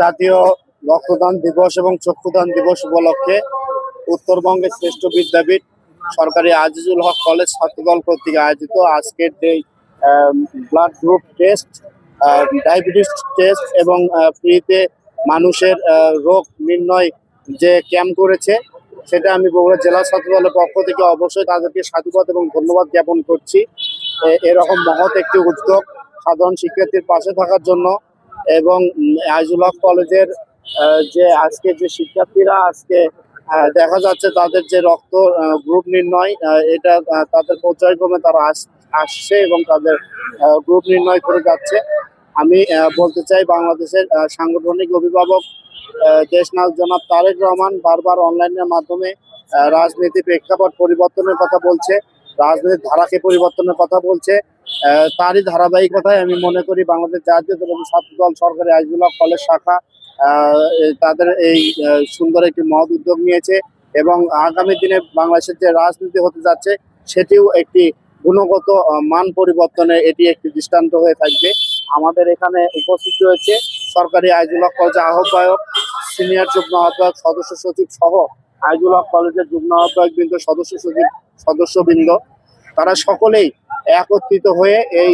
জাতীয় রক্তদান দিবস এবং চক্ষুদান দিবস উপলক্ষে উত্তরবঙ্গের শ্রেষ্ঠ বিদ্যাপীঠ সরকারি আজিজুল হক কলেজ ছাত্রদল কর্তৃক আয়োজিত আজকের যে blood group test, diabetes test এবং ফ্রিতে মানুষের রোগ নির্ণয় যে ক্যাম্প করেছে, সেটা আমি বগুড়া জেলা ছাত্রদলের পক্ষ থেকে অবশ্যই তাদেরকে সাধুবাদ এবং ধন্যবাদ জ্ঞাপন করছি। এরকম মহৎ একটি উদ্যোগ সাধারণ শিক্ষার্থীর পাশে থাকার জন্য এবং আজিজুল হক কলেজের যে আজকে যে শিক্ষার্থীরা আজকে দেখা যাচ্ছে তাদের যে রক্ত গ্রুপ নির্ণয়, এটা তাদের পর্যায়ক্রমে তারা আসছে এবং তাদের গ্রুপ নির্ণয় করে যাচ্ছে। আমি বলতে চাই, বাংলাদেশের সাংগঠনিক অভিভাবক দেশনায়ক জনাব তারেক রহমান বারবার অনলাইনের মাধ্যমে রাজনীতি প্রেক্ষাপট পরিবর্তনের কথা বলছে, রাজনীতির ধারাকে পরিবর্তনের কথা বলছে। তারই ধারাবাহিকতায় আমি মনে করি বাংলাদেশ জাতীয়তাবাদী ছাত্রদল সরকারি আজিজুল হক কলেজ শাখা তাদের এই সুন্দর একটি মহৎ উদ্যোগ নিয়েছে এবং আগামী দিনে বাংলাদেশের যে রাজনীতি হতে যাচ্ছে সেটিও একটি গুণগত মান পরিবর্তনে এটি একটি দৃষ্টান্ত হয়ে থাকবে। আমাদের এখানে উপস্থিত রয়েছে সরকারি আজিজুল হক কলেজের আহ্বায়ক, সিনিয়র যুগ্ম আহ্বায়ক, সদস্য সচিব সহ আজিজুল হক কলেজের যুগ্ম আহ্বায়ক বৃন্দ, সদস্য সচিব, সদস্যবৃন্দ, তারা সকলেই একত্রিত হয়ে এই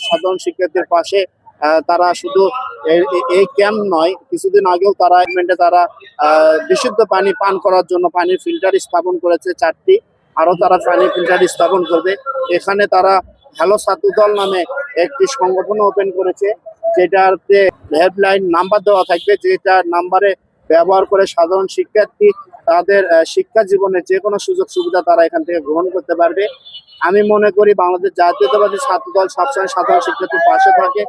সাধারণ শিক্ষার্থীর পাশে তারা শুধু এই ক্যাম্প নয়, কিছুদিন আগেও তারা তারা বিশুদ্ধ পানি পান করার জন্য পানির ফিল্টার স্থাপন করেছে 4টি, আরো তারা পানির ফিল্টার স্থাপন করবে। এখানে তারা হ্যালো ছাত্রদল নামে একটি সংগঠন ওপেন করেছে, যেটাতে হেল্পলাইন নাম্বার দেওয়া থাকবে, যেটা নাম্বারে ব্যবহার করে সাধারণ শিক্ষার্থী তাদের শিক্ষা জীবনের যে কোনো সুযোগ সুবিধা তারা এখান থেকে গ্রহণ করতে পারবে। আমি মনে করি বাংলাদেশ জাতীয়তাবাদী ছাত্রদল সবসময় সাধারণ শিক্ষার্থীর পাশে থাকে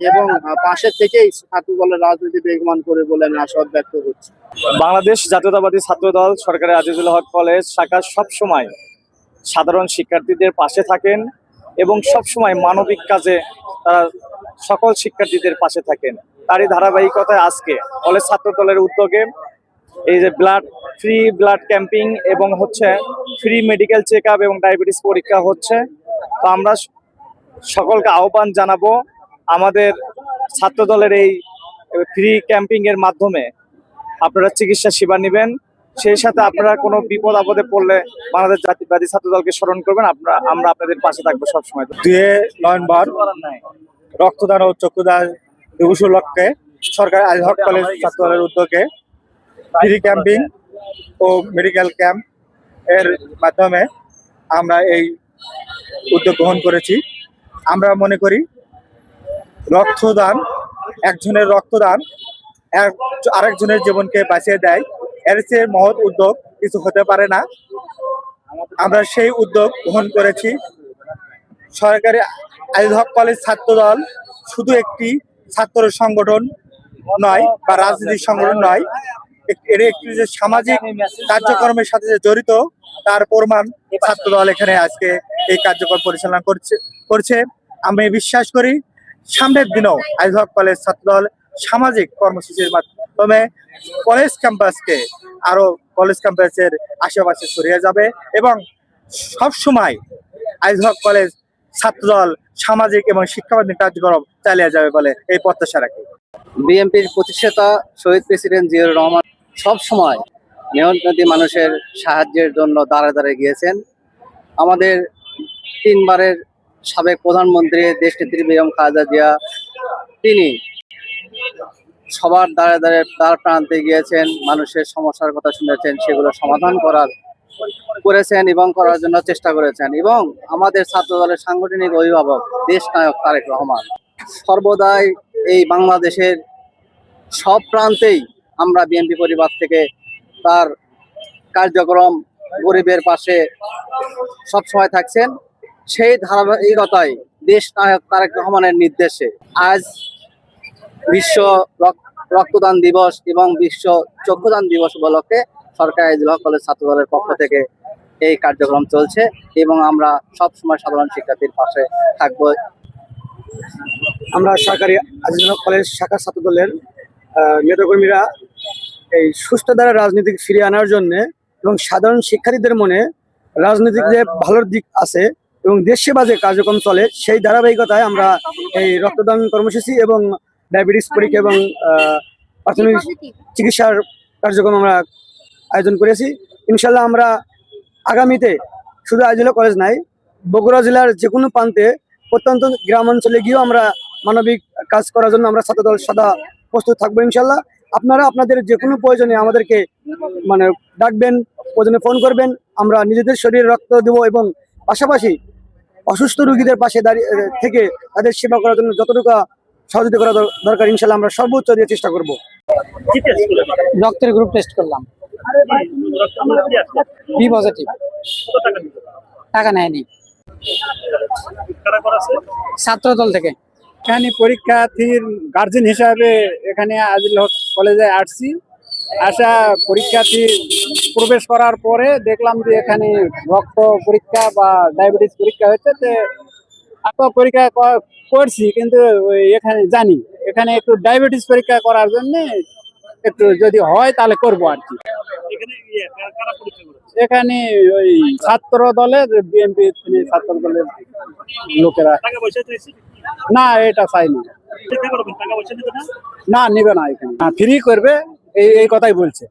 এবং পাশে থেকেই ছাত্রদলের রাজনীতি বেগমান করে বলে আমি আশাবাদ ব্যক্ত করছি। বাংলাদেশ জাতীয়তাবাদী ছাত্রদল সরকারি আজিজুল হক কলেজ শাখা সবসময় সাধারণ শিক্ষার্থীদের পাশে থাকেন এবং সবসময় মানবিক কাজে তারা সকল শিক্ষার্থীদের পাশে থাকেন। তারই ধারাবাহিকতায় আজকে কলেজ ছাত্রদলের উদ্যোগে এই যে ফ্রি ব্লাড ক্যাম্পিং এবং ফ্রি মেডিকেল চেক আপ এবং ডায়াবেটিস পরীক্ষা হচ্ছে। তো আমরা সকলকে আহ্বান জানাবো আমাদের ছাত্রদলের এই ফ্রি ক্যাম্পিং এর মাধ্যমে আপনারা চিকিৎসা সেবা নেবেন। সেই সাথে আপনারা কোনো বিপদ আপদে পড়লে বাংলাদেশ জাতীয়তাবাদী ছাত্রদলকে স্মরণ করবেন। আমরা আপনাদের পাশে থাকবো সবসময়। 2 নভেম্বর রক্তদান ও চক্ষুদান দিবস উপলক্ষে সরকারি আজিজুল হক কলেজ ছাত্রদলের উদ্যোগে ফ্রি ক্যাম্পিং ও মেডিকেল ক্যাম্প এর মাধ্যমে আমরা এই উদ্যোগ গ্রহণ করেছি। আমরা মনে করি রক্তদান, একজনের রক্তদান আরেকজনের জীবনকে বাঁচিয়ে দেয়, এর চেয়ে মহৎ উদ্যোগ কিছু হতে পারে না। আমরা সেই উদ্যোগ গ্রহণ করেছি। সরকারি আজিজুল হক কলেজ ছাত্রদল শুধু একটি ছাত্র সংগঠন নয় বা রাজনৈতিক সংগঠন নয়, এর একটি যে সামাজিক কার্যক্রমের সাথে যে জড়িত তার প্রমাণ ছাত্রদল এখানে আজকে এই কার্যক্রম পরিচালনা করছে। আমি বিশ্বাস করি সামনের দিনেও আজিজুল হক কলেজ ছাত্রদল সামাজিক কর্মসূচির মাধ্যমে কলেজ ক্যাম্পাসের আশেপাশে ছড়িয়ে যাবে এবং সবসময় আজিজুল হক কলেজ ছাত্রদল সামাজিক এবং শিক্ষাবর্ধক কার্যক্রম চালিয়ে যাবে বলে এই প্রত্যাশা রাখি। বিএনপির প্রতিষ্ঠাতা শহীদ প্রেসিডেন্ট জিয়াউর রহমান সবসময় মেহনতি মানুষের সাহায্যের জন্য দাঁড়ে দাঁড়িয়ে গিয়েছেন। আমাদের 3বারের সাবেক প্রধানমন্ত্রী দেশনেত্রী বেগম খালেদা জিয়া, তিনি সবার দ্বার প্রান্তে গিয়েছেন, মানুষের সমস্যার কথা শুনেছেন, সেগুলো সমাধান করেছেন এবং করার জন্য চেষ্টা করেছেন। এবং আমাদের ছাত্রদলের সাংগঠনিক অভিভাবক দেশনায়ক তারেক রহমান সর্বদাই এই বাংলাদেশের সব প্রান্তেই আমরা বিএনপি পরিবার থেকে তার কার্যক্রম গরিবের পাশে সবসময় থাকছেন। সেই ধারাবাহিকতায় দেশনায়ক তারেক রহমানের নির্দেশে আজ বিশ্ব রক্তদান দিবস এবং বিশ্ব চক্ষুদান দিবস উপলক্ষে সরকারি আজিজুল হক কলেজ ছাত্রদলের পক্ষ থেকে এই কার্যক্রম চলছে এবং আমরা সবসময় সাধারণ শিক্ষার্থীর পাশে থাকবো। আমরা সরকারি আজিজুল হক কলেজ শাখা ছাত্রদলের নেতাকর্মীরা এই সুস্থ ধারা রাজনীতি ফিরিয়ে আনার জন্য এবং সাধারণ শিক্ষার্থীদের মনে রাজনৈতিক যে ভালোর দিক আছে এবং দেশ সেবা যে কার্যক্রম চলে সেই ধারাবাহিকতায় আমরা এই রক্তদান কর্মসূচি এবং ডায়াবেটিস পরীক্ষা এবং প্রাথমিক চিকিৎসার কার্যক্রম আমরা আয়োজন করেছি। ইনশাল্লাহ আমরা আগামীতে শুধু আজিজুল হক কলেজ নাই, বগুড়া জেলার যে কোনো প্রান্তে প্রত্যন্ত গ্রাম অঞ্চলে গিয়েও আমরা মানবিক কাজ করার জন্য আমরা ছাত্রদল সদা প্রস্তুত থাকবো ইনশাল্লাহ। আপনারা আপনাদের যে কোনো প্রয়োজনে আমাদেরকে মানে ডাকবেন, প্রয়োজনে ফোন করবেন, আমরা নিজেদের শরীরে রক্ত দেব এবং পাশাপাশি অসুস্থ রোগীদের পাশে দাঁড়িয়ে থেকে তাদের সেবা করার জন্য যতটুকু সহযোগিতা করা দরকার ইনশাল্লাহ আমরা সর্বোচ্চ দিয়ে চেষ্টা করব। রক্তের গ্রুপ টেস্ট করলাম, বি পজিটিভ। টাকা নেয়নি, ছাত্রদল থেকে। এখানে পরীক্ষার্থীর গার্জেন হিসাবে এখানে আজিজুল হক কলেজে আসছি। আসা পরীক্ষার্থী প্রবেশ করার পরে দেখলাম যে এখানে রক্ত পরীক্ষা বা ডায়াবেটিস পরীক্ষা হচ্ছে। তো পরীক্ষা করছি, কিন্তু এখানে জানি এখানে একটু ডায়াবেটিস পরীক্ষা করার জন্য একটু যদি হয় তাহলে করবো আর কি। এখানে ওই ছাত্র দলের বিএনপি ছাত্র দলের লোকেরা। না, এটা চাইনি, না নিবে না, এখানে ফ্রি করবে এই কথাই বলছে।